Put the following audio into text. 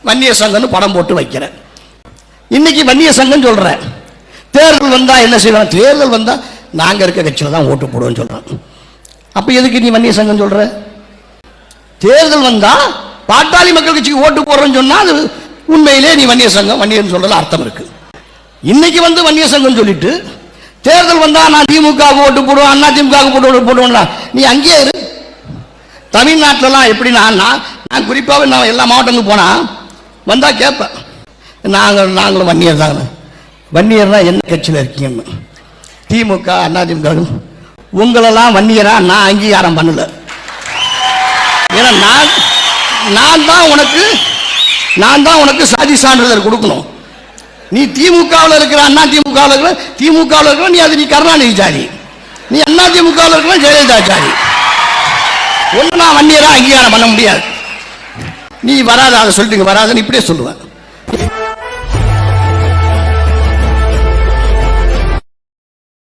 வன்னியர் சங்கம்னு படம் போட்டு வைக்கிறேன். இன்னைக்கு வன்னியர் சங்கம் சொல்றேன். தேர்தல் வந்தா என்ன செய்யலாம்? தேர்தல் வந்தா நாங்க இருக்க கட்சியில தான் ஓட்டு போடுவோம் சொல்றோம். அப்ப எதுக்கு நீ வன்னியர் சங்கம் சொல்ற? தேர்தல் வந்தா பாட்டாளி மக்கள் கட்சிக்கு ஓட்டு போடுறேன்னு சொன்னா அது உண்மையிலே நீ வன்னியர் சங்கம் வன்னியர் சொல்றதுல அர்த்தம் இருக்கு. இன்னைக்கு வந்து வன்னியர் சங்கம் சொல்லிட்டு தேர்தல் வந்தா நான் திமுக ஓட்டு போடுவேன், அண்ணா திமுக போடுவேன். நீ அங்கேயே இரு. தமிழ்நாட்டிலலாம் எப்படின்னா நான் குறிப்பாக நான் எல்லா மாவட்டங்களுக்கும் போனா வந்தா கேட்பேன், நாங்களும் வன்னியர் தாங்க. வன்னியர்னா என்ன கட்சியில் இருக்கீங்கன்னு. திமுக அண்ணா திமுக. உங்களெல்லாம் வன்னியரா நான் அங்கீகாரம் பண்ணல. ஏன்னா நான் தான் உனக்கு சாதி சான்றிதழ் கொடுக்கணும். நீ திமுகவில் இருக்கிற அண்ணா திமுகவில் இருக்கிற திமுகவில் இருக்கிற நீ கருணாநிதி ஜாதி, நீ அண்ணா திமுகவில் இருக்கிற ஜெயலலிதா ஜாதி. ஒன்று நான் வன்னியரா அங்கீகாரம் பண்ண முடியாது. நீ வராத, அதை சொல்லிட்டு வராதுன்னு இப்படியே சொல்லுவேன்.